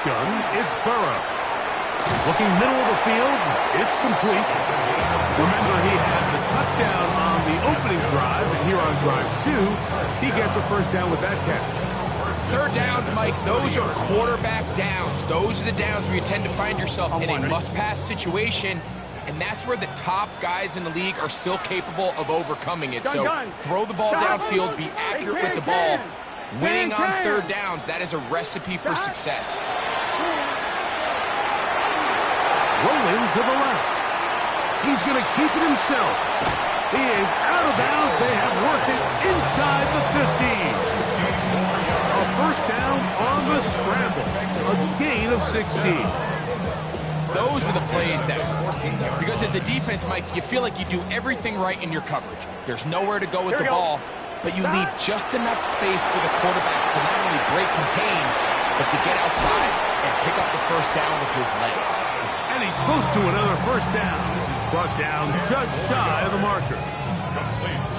Gun, it's Burrow. Looking middle of the field, it's complete. Remember, he had the touchdown on the opening drive, and here on drive 2, he gets a first down with that catch. Third downs, Mike, those are quarterback downs. Those are the downs where you tend to find yourself in a must-pass situation, and that's where the top guys in the league are still capable of overcoming it. So throw the ball downfield, be accurate with the ball. Winning on third downs, that is a recipe for success. Rolling to the left. He's going to keep it himself. He is out of bounds. They have worked it inside the 15. A first down on the scramble. A gain of 16. Those are the plays that, because as a defense, Mike, you feel like you do everything right in your coverage. There's nowhere to go with the ball, but you leave just enough space for the quarterback to not only break contain, but to get outside and pick up the first down with his legs. And he's close to another first down. He's brought down just shy of the marker.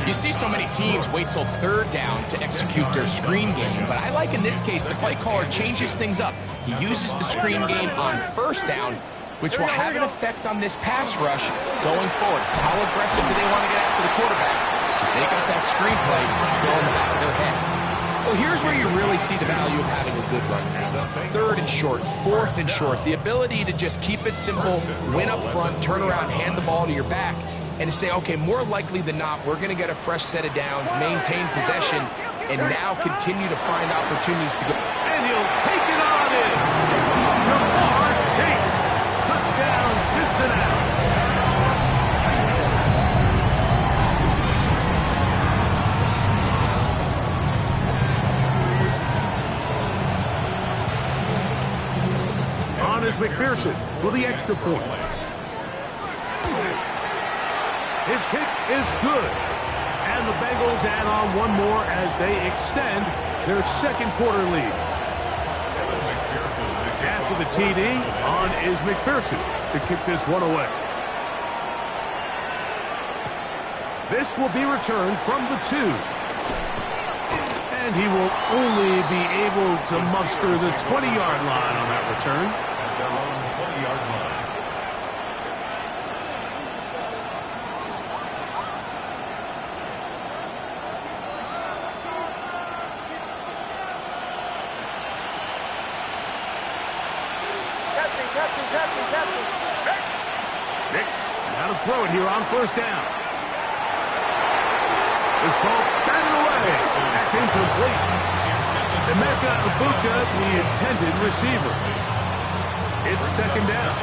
You see so many teams wait till third down to execute their screen game, but I like in this case the play caller changes things up. He uses the screen game on first down, which will have an effect on this pass rush going forward. How aggressive do they want to get after the quarterback? Because they got that screenplay still in the back of their head. Well, here's where you really see the value of having a good run. Third and short, fourth and short, the ability to just keep it simple, win up front, turn around, hand the ball to your back, and to say, okay, more likely than not, we're going to get a fresh set of downs, maintain possession, and now continue to find opportunities to go. And he'll take it on in. Jamar Chase. Touchdown, Cincinnati. On is McPherson for the extra point. His kick is good. And the Bengals add on one more as they extend their second quarter lead. After the TD, on is McPherson to kick this one away. This will be returned from the 2. And he will only be able to muster the 20-yard line on that return. They're on the 20-yard line. Nix, now to throw it here on first down. This ball batted away. That's incomplete. Emeka Ibuka, the intended receiver. It's second down.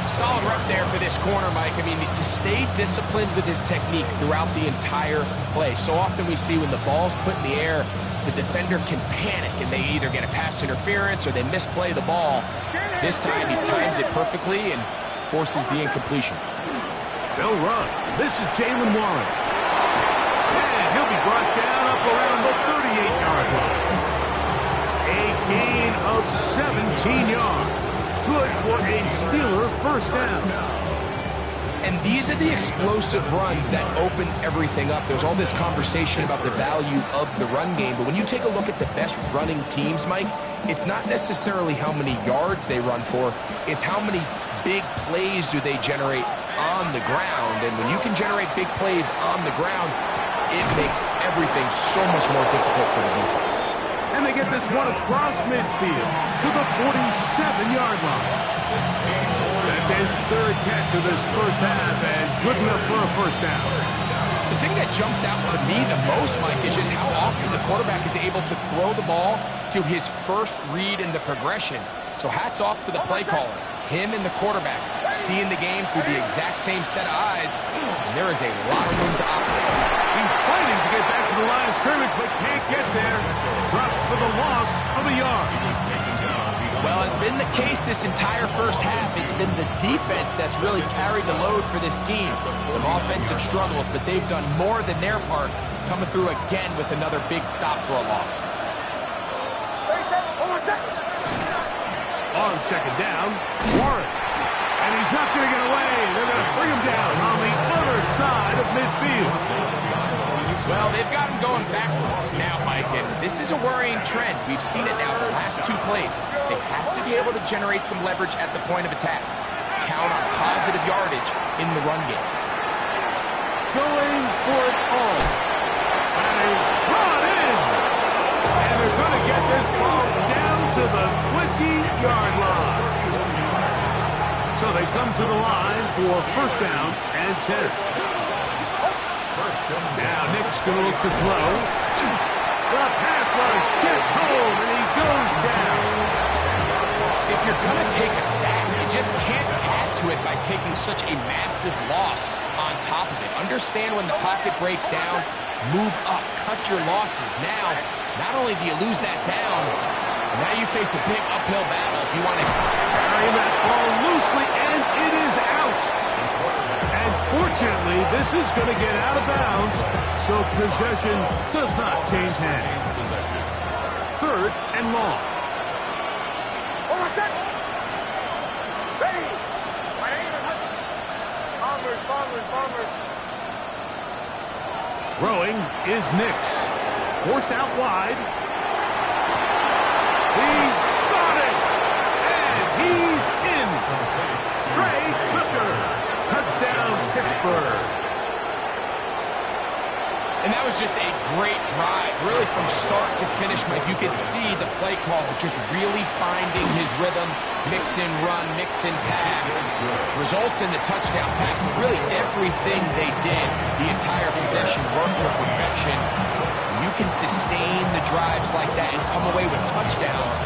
Solid rep there for this corner, Mike. I mean, to stay disciplined with his technique throughout the entire play. So often we see when the ball's put in the air, the defender can panic and they either get a pass interference or they misplay the ball. This time he times it perfectly and forces the incompletion. They'll run. This is Jalen Warren. And he'll be brought down up around the 38-yard line. A gain of 17 yards. Good for a Steeler first down. And these are the explosive runs that open everything up. There's all this conversation about the value of the run game, but when you take a look at the best running teams, Mike, it's not necessarily how many yards they run for, it's how many big plays do they generate on the ground. And when you can generate big plays on the ground, it makes everything so much more difficult for the defense. And they get this one across midfield to the 47-yard line. That's his third catch of this first half, and good enough for a first down. The thing that jumps out to me the most, Mike, is just how often the quarterback is able to throw the ball to his first read in the progression. So hats off to the play caller. Him and the quarterback seeing the game through the exact same set of eyes, and there is a lot of room to operate. He's fighting to get back to the line of scrimmage, but can't get there. Dropped for the loss of a yard. Well, it's been the case this entire first half. It's been the defense that's really carried the load for this team. Some offensive struggles, but they've done more than their part, coming through again with another big stop for a loss. On second down, Warren. And he's not going to get away. They're going to bring him down on the other side of midfield. Well, they've got him going backwards now, Mike, and this is a worrying trend. We've seen it now the last 2 plays. They have to be able to generate some leverage at the point of attack. Count on positive yardage in the run game. Going for it all. That is brought in. And they're going to get this ball down to the 20-yard line. So they come to the line for first down and 10. Now Nick's going to look to throw. The pass rush gets home, and he goes down. If you're going to take a sack, you just can't add to it by taking such a massive loss on top of it. Understand when the pocket breaks down, move up, cut your losses. Now, not only do you lose that down, now you face a big uphill battle if you want to carry that ball loosely, and it is out. And fortunately, this is going to get out of bounds, so possession does not change hands. Third and long. Ready. Bombers. Throwing is Nix. Forced out wide. He's got it! And he's in! Trey Tucker. Touchdown, Pittsburgh. And that was just a great drive, really from start to finish, Mike. You could see the play call just really finding his rhythm, mix and run, mix and pass. Results in the touchdown pass. Really everything they did, the entire possession worked to perfection. You can sustain the drives like that and come away with touchdowns.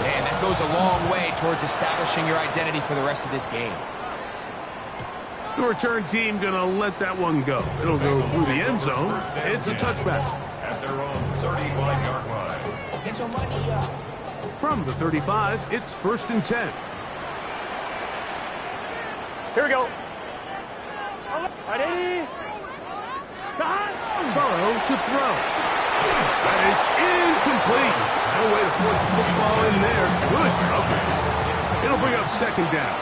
Man, that goes a long way towards establishing your identity for the rest of this game. The return team going to let that one go. It'll go through the end zone. It's a touchback. At their own 35-yard line. Get your money up. From the 35, it's first and 10. Here we go. Ready. Burrow to throw. That is incomplete. No way to force the football in there. Good coverage. It'll bring up second down.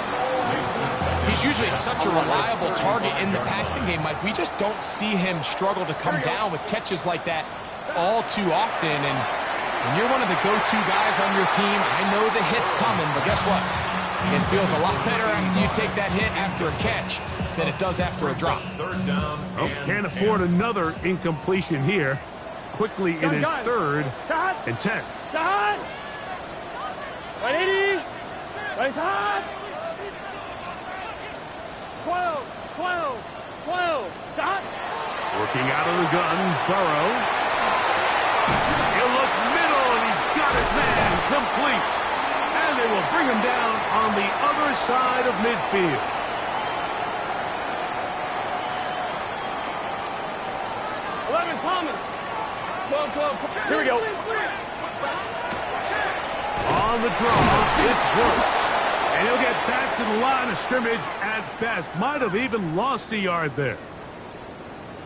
He's usually such a reliable target in the passing game, Mike. We just don't see him struggle to come down with catches like that all too often. And when you're one of the go-to guys on your team, I know the hit's coming, but guess what? It feels a lot better after you take that hit after a catch than it does after a drop. Third down. Oh, can't afford another incompletion here. Quickly, it is third and 10. Ready. Raise hard. 12. Stop. Working out of the gun, Burrow. He'll look middle, and he's got his man complete. And they will bring him down on the other side of midfield. Thomas. 12. Here we go. On the draw, it's Brooks. And he'll get back to the line of scrimmage at best. Might have even lost a yard there.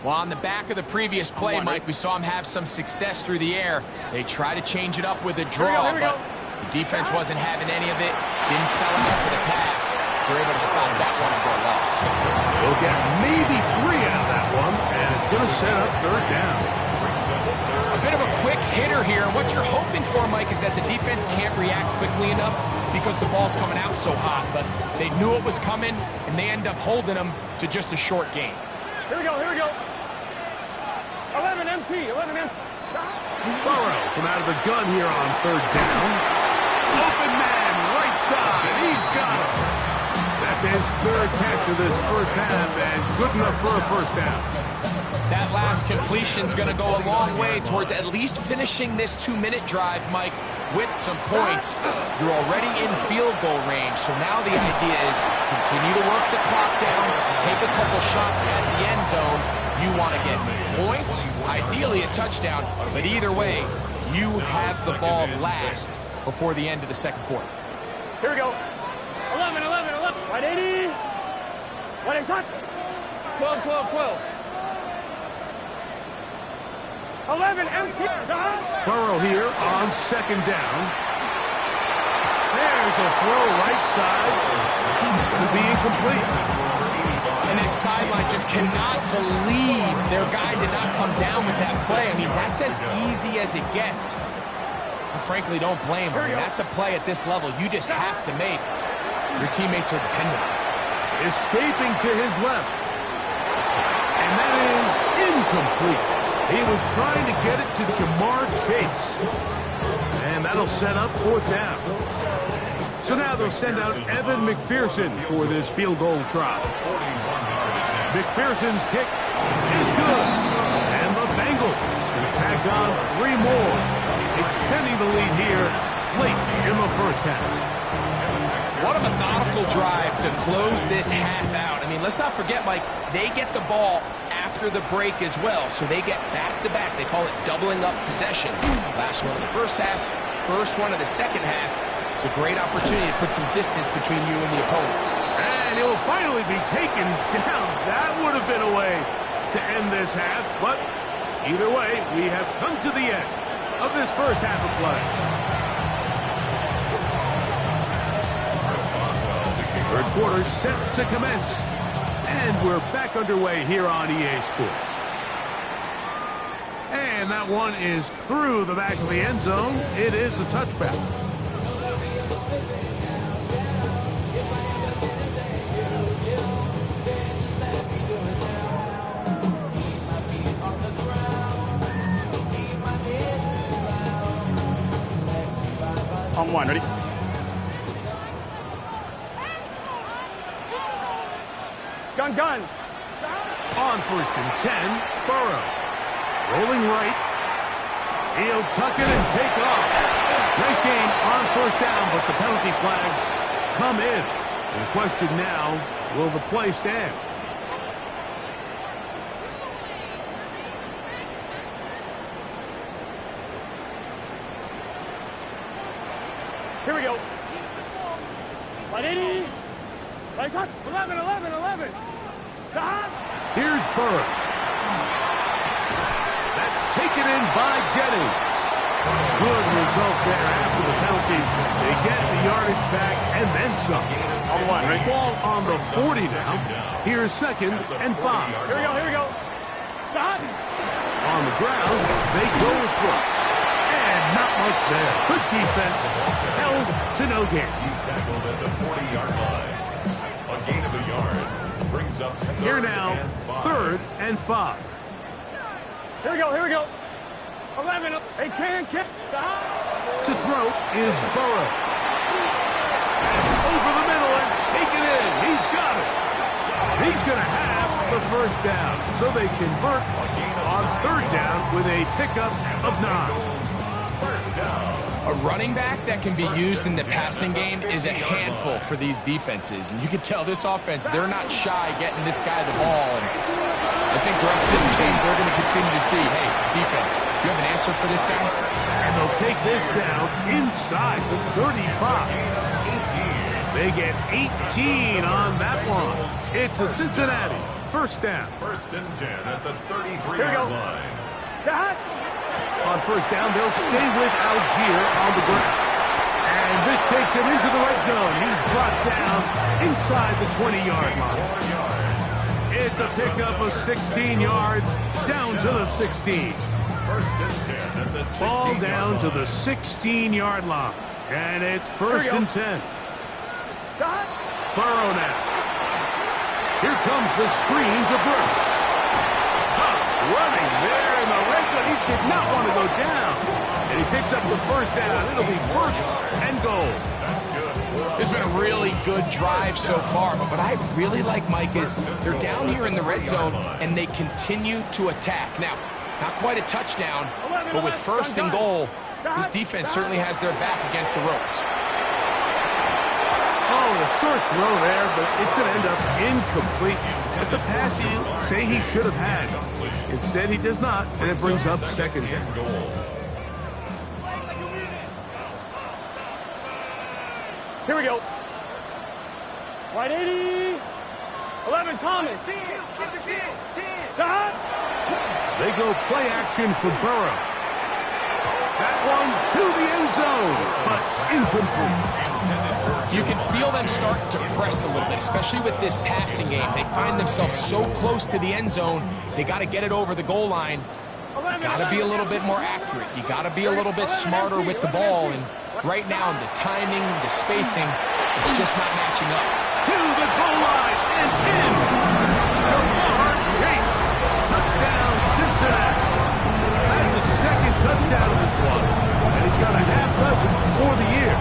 Well, on the back of the previous play, Mike, we saw him have some success through the air. They try to change it up with a draw, but the defense wasn't having any of it. Didn't sell out for the pass. They're able to stop that one for a loss. We'll get maybe 3 out of that one, and it's going to set up third down. A bit of a quick hitter here. What you're hoping for, Mike, is that the defense can't react quickly enough because the ball's coming out so hot. But they knew it was coming, and they end up holding them to just a short game. Here we go. 11 MT. Burrow from out of the gun here on third down. Open man, right side. He's got him. That's his third catch of this first half, and good enough for a first down. That last completion's going to go a long way towards at least finishing this 2-minute drive, Mike, with some points. You're already in field goal range, so now the idea is continue to work the clock down, take a couple shots at the end zone. You want to get points, ideally a touchdown, but either way, you have the ball last before the end of the second quarter. Here we go. 11. 180. 180. 12. 11 empty. Burrow here on second down. There's a throw right side to be incomplete. And that sideline just cannot believe their guy did not come down with that play. I mean, that's as easy as it gets. I frankly don't blame him. That's a play at this level you just have to make. Your teammates are dependent on it. Escaping to his left. And that is incomplete. He was trying to get it to Jamar Chase. And that'll set up 4th down. So now they'll send out Evan McPherson for this field goal try. McPherson's kick is good. And the Bengals tack on 3 more, extending the lead here late in the first half. What a methodical drive to close this half out. I mean, let's not forget, Mike, they get the ball after the break as well, so they get back-to-back. They call it doubling up possessions. Last one of the first half, first one of the second half. It's a great opportunity to put some distance between you and the opponent. And he'll finally be taken down. That would have been a way to end this half, but either way, we have come to the end of this first half of play. Third quarter set to commence. And we're back underway here on EA Sports. And that one is through the back of the end zone. It is a touchback. On 1, ready? Gun. On 1st and 10, Burrow. Rolling right. He'll tuck it and take off. Nice game on 1st down, but the penalty flags come in. And the question now, will the play stand? Here we go. 180. Right touch. 11. Stop. Here's Burrow. That's taken in by Jennings. Good result there after the penalty. They get the yardage back and then some. On 1, ready? Ball on the 40 now. Here's 2nd and 5. Here we go. Stop. On the ground, they go with Brooks. And not much there. Good defense. Held to no gain. He's tackled at the 40-yard line. A gain of a yard brings up Here now, 3rd and 5. Here we go. 11. They can't kick. Stop. To throw is Burrow. Over the middle and taken in. He's got it. He's going to have the 1st down. So they convert on 3rd down with a pickup of 9. First down. A running back that can be used in the passing game is a handful for these defenses. And you can tell this offense, they're not shy getting this guy the ball. And I think the rest of this game, they're going to continue to see, hey, defense, do you have an answer for this guy? And they'll take this down inside the 35. They get 18 on that one. It's a Cincinnati 1st down. 1st and 10 at the Here we 33-yard go. line. Stop. On 1st down, they'll stay with Algier on the ground. And this takes him into the red zone. He's brought down inside the 20-yard line. 4 yards. It's a pickup of 16 yards down to the 16. 1st and 10 at the 16-yard Ball down to line. the 16-yard line. And it's 1st and 10. Stop. Burrow now. Here comes the screen to Brooks. Running there in the red zone. He did not want to go down. And he picks up the 1st down. It'll be 1st and goal. It's been a really good drive so far, but what I really like, Mike, is they're down here in the red zone, and they continue to attack. Now, not quite a touchdown, but with 1st and goal, this defense certainly has their back against the ropes. Oh, a short throw there, but it's going to end up incomplete. It's a pass he'll say he should have had. Instead, he does not, and it brings up 2nd down. Here we go. 180. 11, Thomas. Stop. They go play action for Burrow. That one to the end zone, but incomplete. You can feel them start to press a little bit, especially with this passing game. They find themselves so close to the end zone, they got to get it over the goal line. You got to be a little bit more accurate. You got to be a little bit smarter with the ball. And right now, the timing, the spacing, it's just not matching up. To the goal line and in. Lamar Chase. Touchdown, Cincinnati. That's a second touchdown this one. And he's got a half dozen for the year.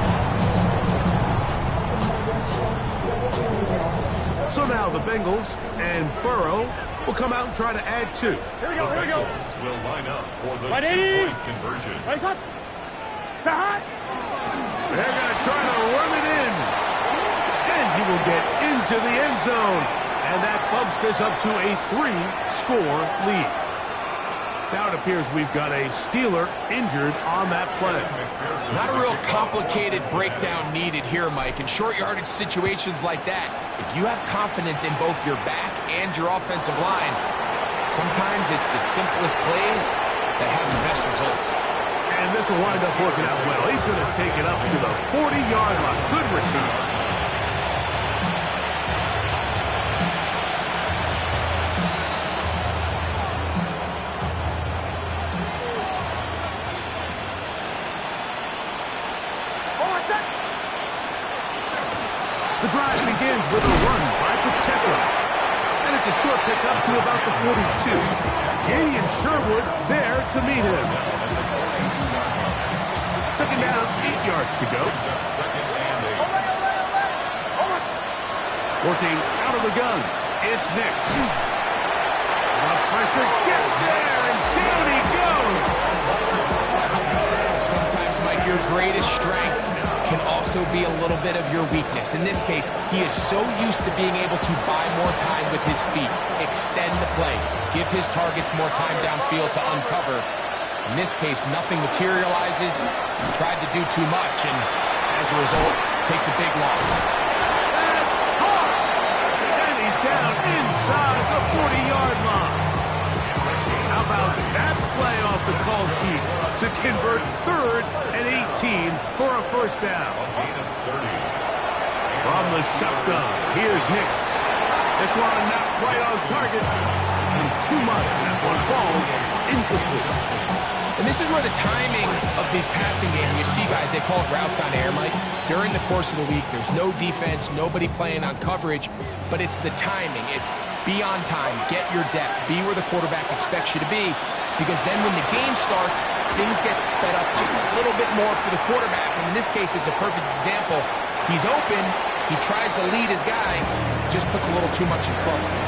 So now the Bengals and Burrow will come out and try to add 2. Here we go, here we go. Will line up for the Ready? two-point conversion. Right up. Hot. They're going to try to run it in. And he will get into the end zone. And that bumps this up to a 3-score lead. Now it appears we've got a Steeler injured on that play. Not a real complicated breakdown needed here, Mike. In short yardage situations like that, if you have confidence in both your back and your offensive line, sometimes it's the simplest plays that have the best results. And this will wind up working out well. He's going to take it up to the 40-yard line. Good return. The drive begins with a run by Pacheco. And it's a short pickup to about the 42. Jady and Sherwood there to meet him. Second down, 8 yards to go. Working out of the gun. It's Nix. The pressure gets there, and down he goes. Sometimes, Mike, your greatest strength can also be a little bit of your weakness. In this case, he is so used to being able to buy more time with his feet, extend the play, give his targets more time downfield to uncover. In this case, nothing materializes. He tried to do too much, and as a result, takes a big loss. That's hard! And he's down inside the 40-yard line. How about that play off the call sheet to convert 3rd and 18 for a first down? From the shotgun, here's Nix. This one not quite on target. And too much. That one falls incomplete. And this is where the timing of these passing games, you see guys, they call it routes on air, Mike. During the course of the week, there's no defense, nobody playing on coverage, but it's the timing. It's be on time, get your depth, be where the quarterback expects you to be, because then when the game starts, things get sped up just a little bit more for the quarterback. And in this case, it's a perfect example. He's open, he tries to lead his guy, just puts a little too much in front of him.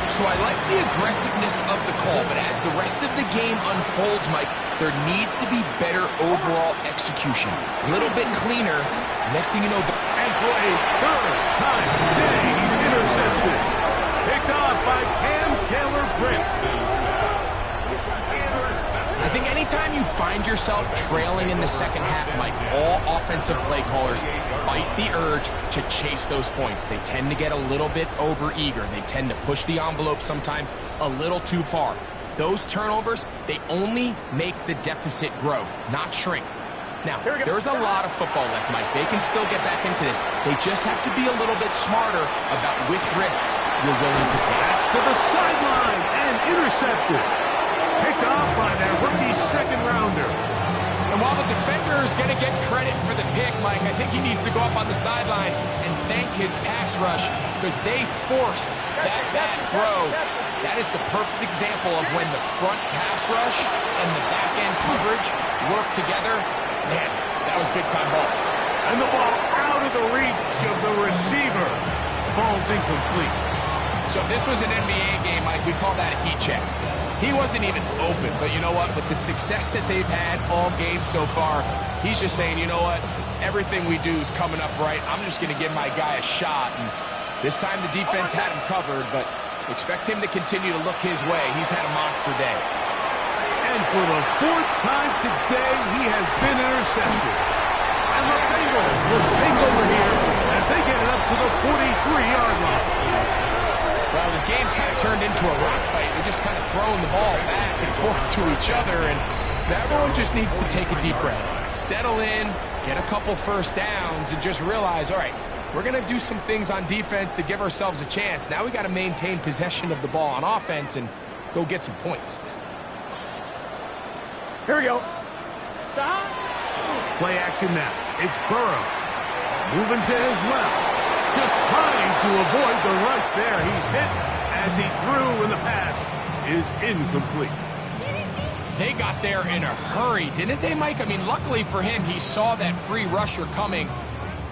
So I like the aggressiveness of the call, but as the rest of the game unfolds, Mike, there needs to be better overall execution. A little bit cleaner. Next thing you know... And for a 3rd time today, he's intercepted. Picked off by Cam Taylor-Britt. I think anytime you find yourself trailing in the second half, Mike, all offensive play callers fight the urge to chase those points. They tend to get a little bit overeager. They tend to push the envelope sometimes a little too far. Those turnovers, they only make the deficit grow, not shrink. Now, there's a lot of football left, Mike. They can still get back into this. They just have to be a little bit smarter about which risks you're willing to take. That's to the sideline and intercepted. Picked off by their rookie 2nd-rounder. And while the defender is going to get credit for the pick, Mike, I think he needs to go up on the sideline and thank his pass rush because they forced that bad throw. That is the perfect example of when the front pass rush and the back-end coverage work together. Man, that was big-time ball. And the ball out of the reach of the receiver. Ball's incomplete. So if this was an NBA game, Mike, we'd call that a heat check. He wasn't even open, but you know what? With the success that they've had all game so far, he's just saying, you know what? Everything we do is coming up right. I'm just going to give my guy a shot. And this time the defense had him covered, but expect him to continue to look his way. He's had a monster day. And for the 4th time today, he has been intercepted. And the Bengals will take over here as they get it up to the 43-yard line. Well, this game's kind of turned into a rock fight. They're just kind of throwing the ball back and forth to each other, and everyone just needs to take a deep breath. settle in, get a couple first downs, and just realize, all right, we're going to do some things on defense to give ourselves a chance. Now we got to maintain possession of the ball on offense and go get some points. Here we go. Stop. Play action now. It's Burrow. Moving to his left. Just trying to avoid the rush there. He's hit as he threw, and the pass is incomplete. They got there in a hurry, didn't they, Mike? I mean, luckily for him, he saw that free rusher coming,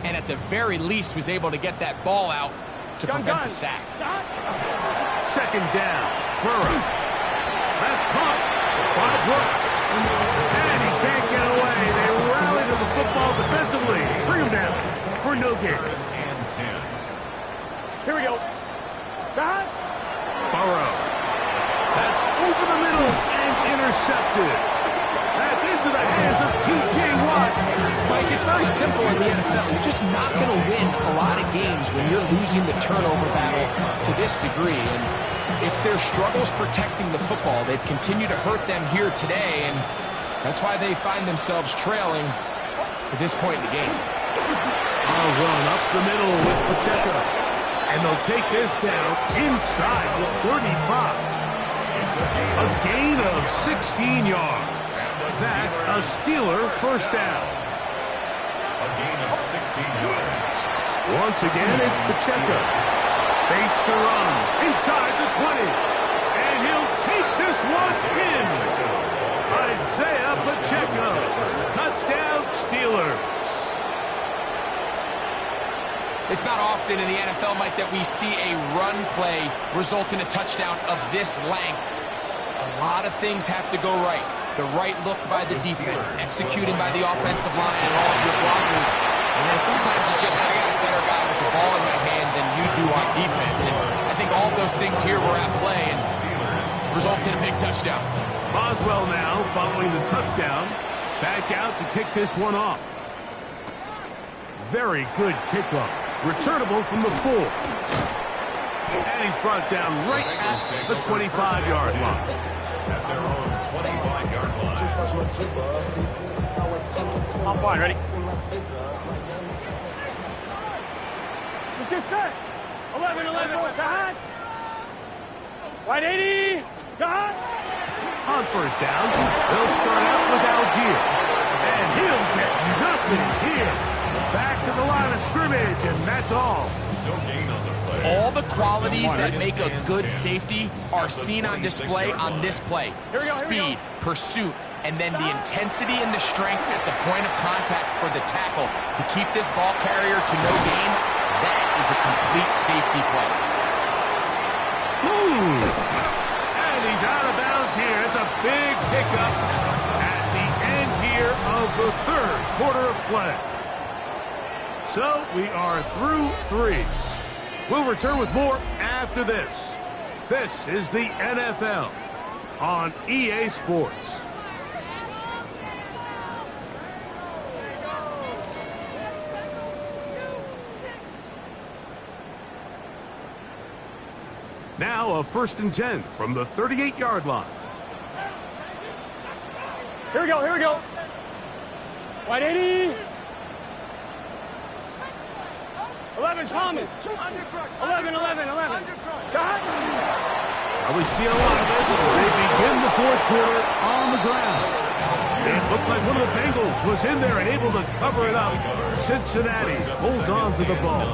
and at the very least was able to get that ball out to prevent the sack. Second down. Burrow. That's caught by Brooks. And he can't get away. They rally to the football defensively. Bring him down for no gain. Here we go. Stop. Burrow. That's over the middle and intercepted. That's into the hands of T.J. Watt. Mike, it's very simple in the NFL. You're just not going to win a lot of games when you're losing the turnover battle to this degree. And it's their struggles protecting the football. They've continued to hurt them here today, and that's why they find themselves trailing at this point in the game. A run up the middle with Pacheco. And they'll take this down inside the 35. A gain of 16 yards. That's a Steeler first down. A gain of 16 yards. Once again, it's Pacheco. Space to run inside the 20. And he'll take this one in. Isaiah Pacheco. Touchdown, Steelers. It's not often in the NFL, Mike, that we see a run play result in a touchdown of this length. A lot of things have to go right. The right look by the defense, executing by the offensive line and all of your blockers. And then sometimes it's just, I got a better guy with the ball in my hand than you do on defense. And I think all of those things here were at play and results in a big touchdown. Boswell now following the touchdown. Back out to kick this one off. Very good kickoff. Returnable from the 4. And he's brought down right at the 25-yard line. At their own 25-yard line. I'm fine. Ready? Let's get set. 11. Got. Wide 80. Got. On first down, they'll start out with Algier. And he'll get nothing here. Back to the line of scrimmage, and that's all. No gain on the play. All the qualities that make a good safety are seen on display on this play. Speed, pursuit, and then the intensity and the strength at the point of contact for the tackle to keep this ball carrier to no gain. That is a complete safety play. And he's out of bounds here. It's a big pickup at the end here of the third quarter of play. So we are through 3. We'll return with more after this. This is the NFL on EA Sports. Now a 1st and 10 from the 38-yard line. Here we go. Wide 80. 11, Thomas. 11. Got. Now we see a lot of this. They begin the 4th quarter on the ground. It looked like one of the Bengals was in there and able to cover it up. Cincinnati holds on to the ball.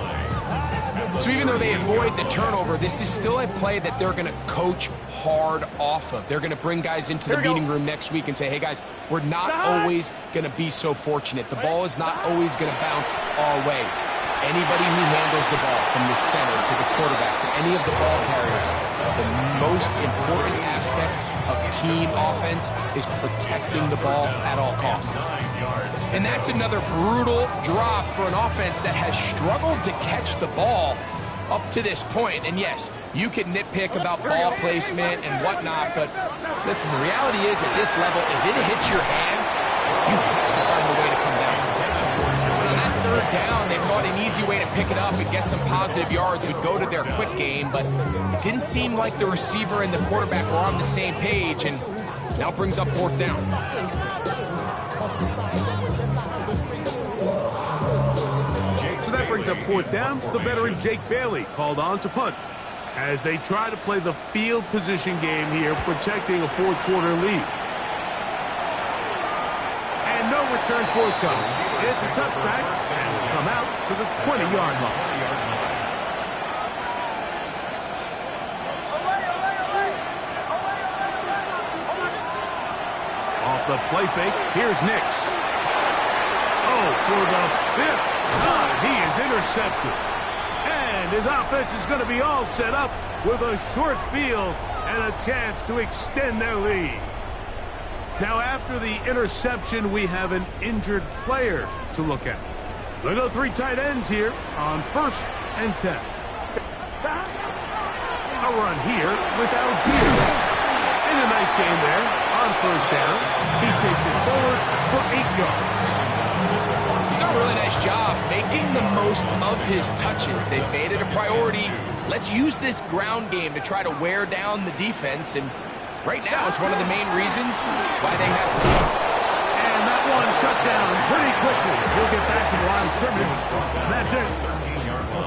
So even though they avoid the turnover, this is still a play that they're going to coach hard off of. They're going to bring guys into the meeting room next week and say, hey, guys, we're not always going to be so fortunate. The ball is not always going to bounce our way. Anybody who handles the ball from the center to the quarterback to any of the ball carriers, the most important aspect of team offense is protecting the ball at all costs. And that's another brutal drop for an offense that has struggled to catch the ball up to this point. And yes, you can nitpick about ball placement and whatnot, but listen, the reality is at this level, if it hits your hands, you have to find a way to come down. On that 3rd down, they thought an easy way to pick it up and get some positive yards would go to their quick game, but it didn't seem like the receiver and the quarterback were on the same page, and now brings up 4th down. brings up fourth down. The veteran Jake Bailey called on to punt as they try to play the field position game here, protecting a fourth quarter lead. And no return forthcoming. It's a touchback and will come out to the 20-yard line. Off the play fake, here's Nix. Oh, for the fifth time, he is intercepted. And his offense is going to be all set up with a short field and a chance to extend their lead. Now, after the interception, we have an injured player to look at. They go three tight ends here on 1st and 10. A run here with Algier. In a nice game there on 1st down. He takes it forward for 8 yards. He's done a really nice job making the most of his touches. They've made it a priority. Let's use this ground game to try to wear down the defense, and right now it's one of the main reasons why they have. And that one shut down pretty quickly. He'll get back to the line of scrimmage. That's it.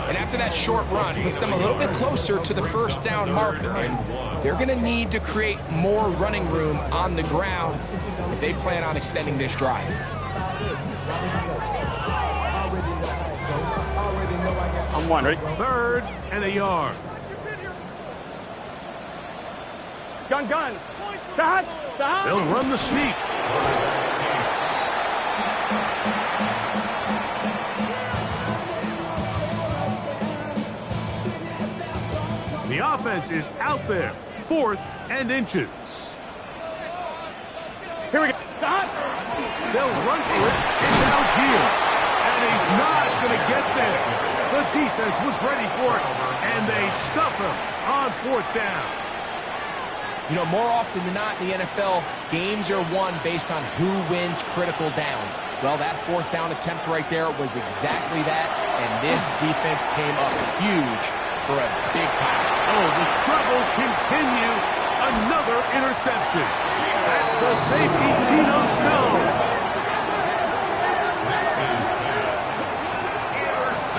And after that short run, puts them a little bit closer to the 1st down marker. And they're going to need to create more running room on the ground if they plan on extending this drive. On one, ready? 3rd and a yard. Gun. Dodge. They'll run the sneak. The offense is out there. 4th and inches. Here we go. Dodge. They'll run for it. It's Algier. And he's not going to get there. The defense was ready for it. And they stuff him on 4th down. You know, more often than not in the NFL, games are won based on who wins critical downs. Well, that 4th down attempt right there was exactly that, and this defense came up huge for a big time. Oh, the struggles continue. Another interception. That's the safety, Geno Stone.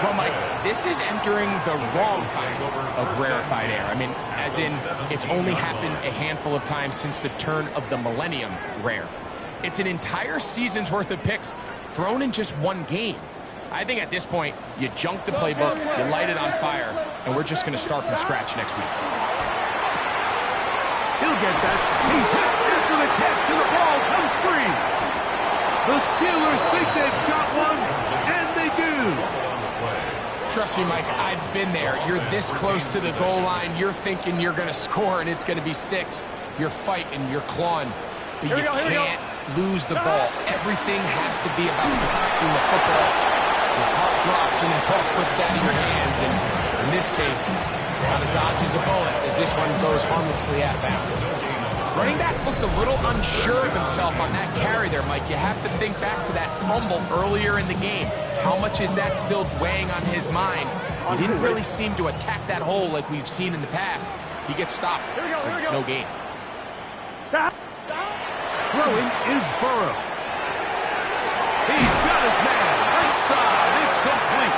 Well, Mike, this is entering the wrong kind of rarefied air. I mean, as in, it's only happened a handful of times since the turn of the millennium rare. It's an entire season's worth of picks thrown in just one game. I think at this point, you junk the playbook, you light it on fire, and we're just going to start from scratch next week. He'll get that. He's hit after the catch, and the ball comes free. The Steelers think they've got one, and they do. Trust me, Mike, I've been there. You're this close to the goal line. You're thinking you're going to score, and it's going to be 6. You're fighting, you're clawing, but you can't lose the ball. Everything has to be about protecting the football. Your heart drops and the ball slips out of your hands, and in this case, kind of dodges a bullet as this one goes harmlessly out of bounds. Running back looked a little unsure of himself on that carry there, Mike. You have to think back to that fumble earlier in the game. How much is that still weighing on his mind? He didn't really seem to attack that hole like we've seen in the past. He gets stopped for no gain. Throwing is Burrow. He's got his man right side. It's complete.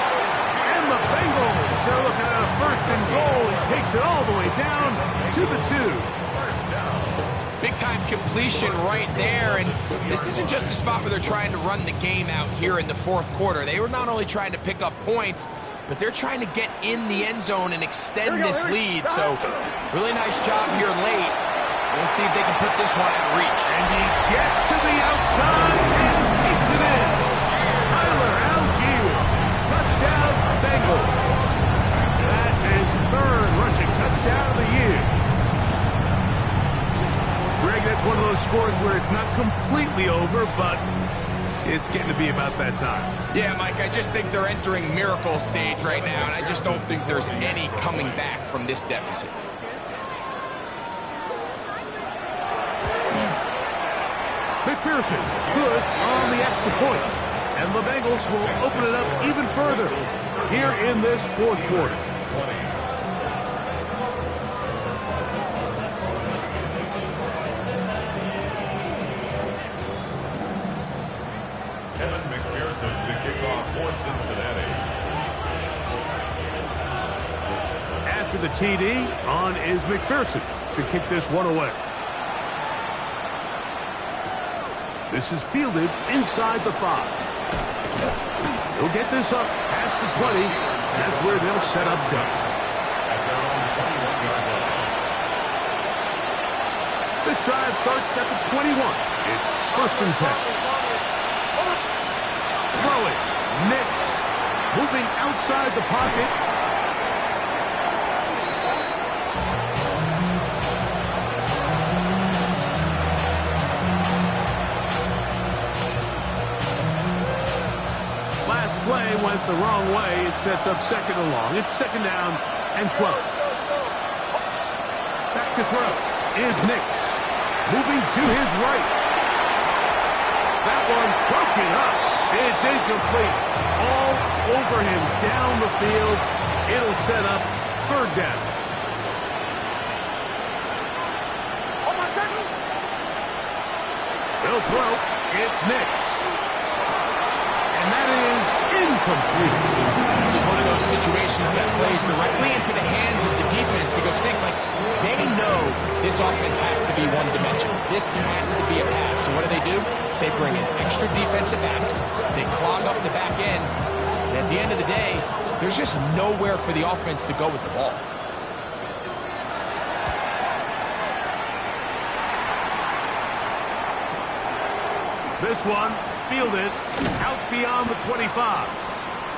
And the Bengals are looking at a 1st and goal. He takes it all the way down to the 2. Big-time completion right there, and this isn't just a spot where they're trying to run the game out here in the 4th quarter. They were not only trying to pick up points, but they're trying to get in the end zone and extend this lead. So, really nice job here late. We'll see if they can put this one out of reach. And he gets to the outside and takes it in. Tyler Algier. Touchdown, Bengals. That's his 3rd rushing touchdown of the year. Greg, that's one of those scores where it's not completely over, but it's getting to be about that time. Yeah, Mike, I just think they're entering miracle stage right now, and I just don't think there's any coming back from this deficit. McPherson's good on the extra point, and the Bengals will open it up even further here in this 4th quarter. Kevin McPherson to kick off for Cincinnati. to the TD. On is McPherson to kick this one away. This is fielded inside the 5. He'll get this up past the 20. That's where they'll set up shop. This drive starts at the 21. It's 1st and 10. Throwing. Nix. Moving outside the pocket. Last play went the wrong way. It sets up 2nd and long. It's 2nd down and 12. Back to throw is Nix. Moving to his right. That one broken up. It's incomplete. All over him down the field. It'll set up 3rd down. They'll throw. It's Nix. And that is incomplete. This is one of those situations that plays directly into the hands of the defense because they know this offense has to be one-dimensional. This has to be a pass. So what do? They bring in extra defensive backs. They clog up the back end. And at the end of the day, there's just nowhere for the offense to go with the ball. This one fielded out beyond the 25.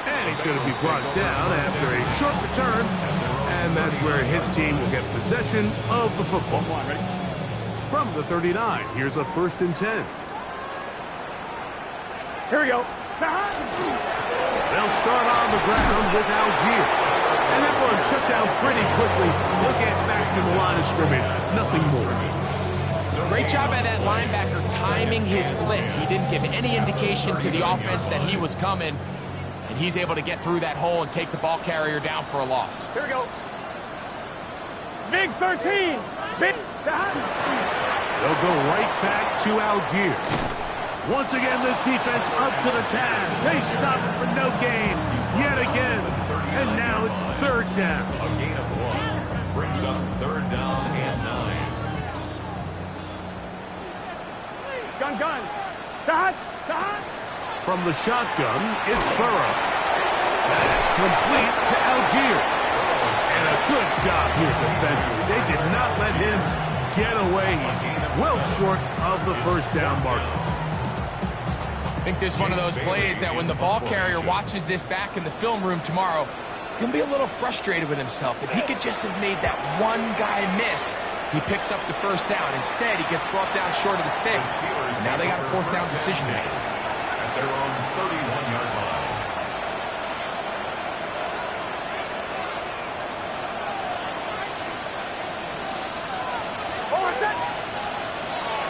And he's going to be brought down after a short return. And that's where his team will get possession of the football. From the 39, here's a 1st and 10. Here we go. They'll start on the ground with Algier. And that one shut down pretty quickly. They'll get back to the line of scrimmage. Nothing more. Great job by that linebacker timing his blitz. He didn't give any indication to the offense that he was coming. And he's able to get through that hole and take the ball carrier down for a loss. Here we go. Big 13. Big. They'll go right back to Algier. Once again, this defense up to the task. They stop it for no gain yet again. And now it's 3rd down. A gain of 1 brings up 3rd down and 9. Gun. From the shotgun, it's Burrow. Complete to Algier. And a good job here defensively. They did not let him get away. He's well short of the 1st down marker. I think this is one of those plays that when the ball carrier watches this back in the film room tomorrow, he's going to be a little frustrated with himself. If he could just have made that one guy miss, he picks up the 1st down. Instead, he gets brought down short of the sticks. And now they got a 4th down decision to make. At their own 31-yard line.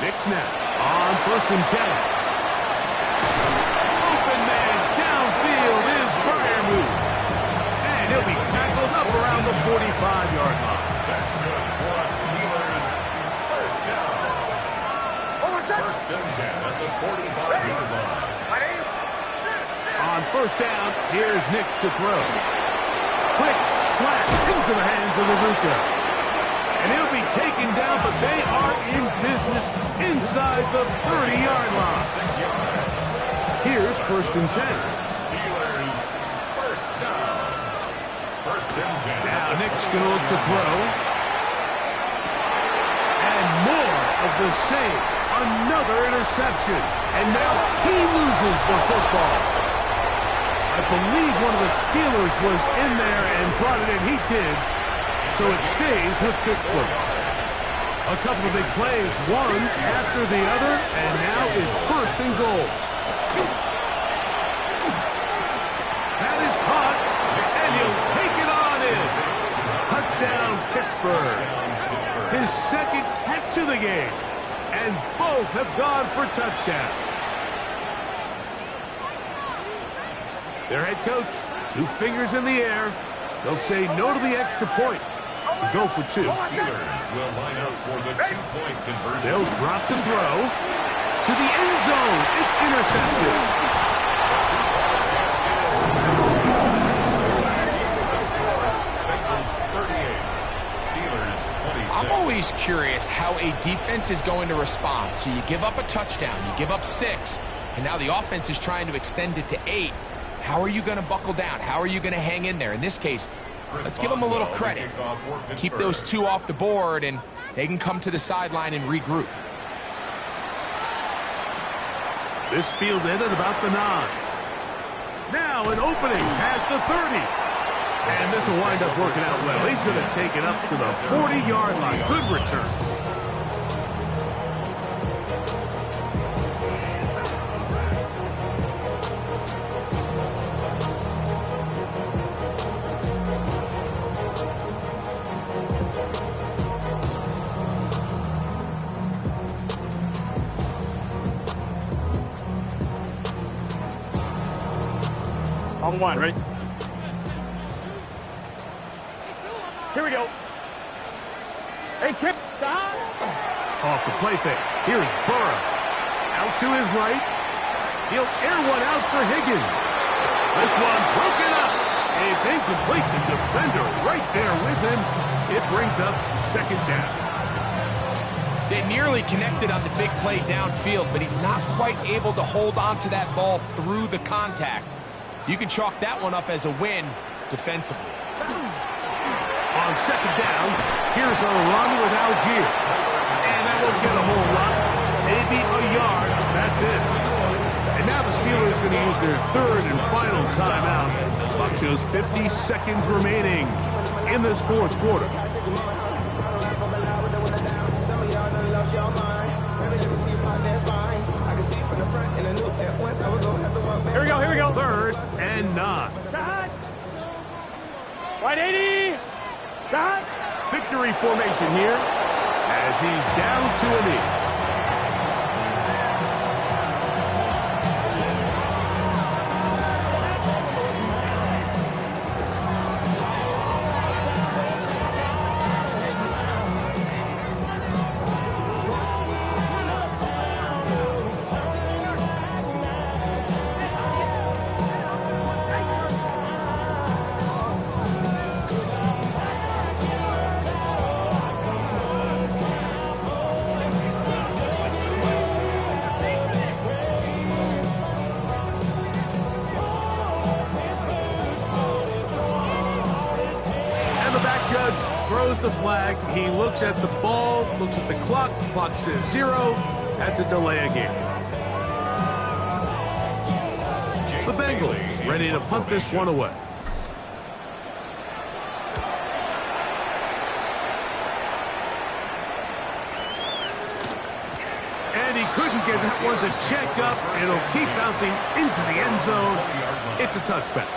Nix now on 1st and 10. Open man downfield is Freiermuth. And he'll be tackled up around the 45-yard line. That's good for us Steelers. 1st down. 1st and 10 at the 45-yard line. On 1st down, here's Nix to throw. Quick slash into the hands of Laruka. And he'll be taken down, but they are in business inside the 30-yard line. 6 yards. Here's 1st and 10. Steelers 1st down. 1st and 10. Now Nix going to look to throw. And more of the same. Another interception. And now he loses the football. I believe one of the Steelers was in there and brought it in. He did. So it stays with Pittsburgh. A couple of big plays, one after the other, and now it's 1st and goal. That is caught, and he'll take it on in. Touchdown, Pittsburgh. His 2nd catch of the game, and both have gone for touchdowns. Their head coach, 2 fingers in the air. They'll say no to the extra point. Go for 2. Steelers will line up for the 2-point conversion. They'll drop the throw to the end zone. It's intercepted. Bengals 38, always curious how a defense is going to respond. So you give up a touchdown, you give up 6, and now the offense is trying to extend it to 8. How are you going to buckle down? How are you going to hang in there? In this case, let's give them a little credit. Keep those 2 off the board, and they can come to the sideline and regroup. This fielded at about the 9. Now an opening past the 30. And this will wind up working out well. He's going to take it up to the 40-yard line. Good return. On 1, ready? Here we go. Hey, kick. Off the play fake. Here's Burrow. Out to his right. He'll air one out for Higgins. This one broken up. It's incomplete. The defender right there with him. It brings up 2nd down. They nearly connected on the big play downfield, but he's not quite able to hold on to that ball through the contact. You can chalk that one up as a win defensively. On 2nd down, here's a run with Algier. And that won't get a whole lot. Maybe a yard. That's it. And now the Steelers are going to use their 3rd and final timeout. Clock shows 50 seconds remaining in this 4th quarter. Here we go, here we go. 3rd and 9. Right 80. Got. Victory formation here as he's down to a knee. Throws the flag. He looks at the ball, looks at the clock. Clock says 0. That's a delay of game. The Bengals ready to punt this one away. And he couldn't get that one to check up. It'll keep bouncing into the end zone. It's a touchback.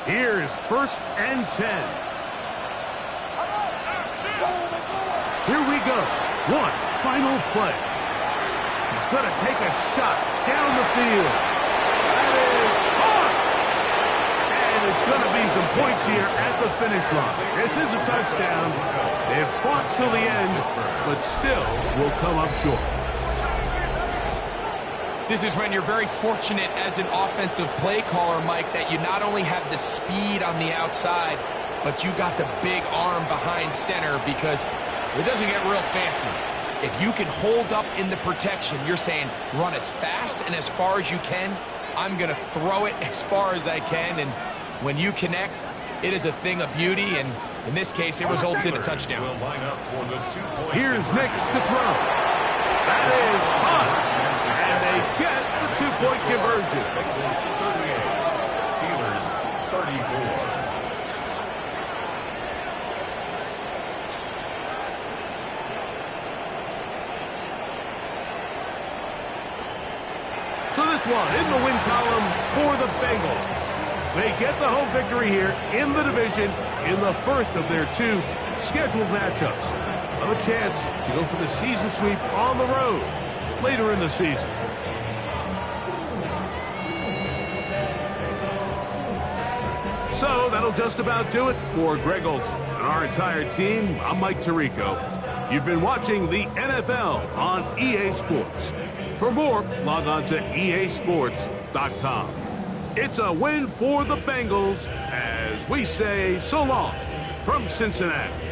Here's 1st and 10. Here we go. One final play. He's going to take a shot down the field. That is caught. And it's going to be some points here at the finish line. This is a touchdown. They've fought till the end, but still will come up short. This is when you're very fortunate as an offensive play caller, Mike, that you not only have the speed on the outside, but you got the big arm behind center, because it doesn't get real fancy. If you can hold up in the protection, you're saying run as fast and as far as you can. I'm going to throw it as far as I can, and when you connect, it is a thing of beauty, and in this case, it results in a touchdown. Here's next to throw. That is caught. And they get the 2-point conversion. Bengals 38, Steelers 34. So this one in the win column for the Bengals. They get the home victory here in the division in the first of their 2 scheduled matchups. Have a chance to go for the season sweep on the road later in the season. So that'll just about do it for Greg Olson and our entire team. I'm Mike Tirico. You've been watching the NFL on EA Sports. For more, log on to easports.com. It's a win for the Bengals as we say so long from Cincinnati.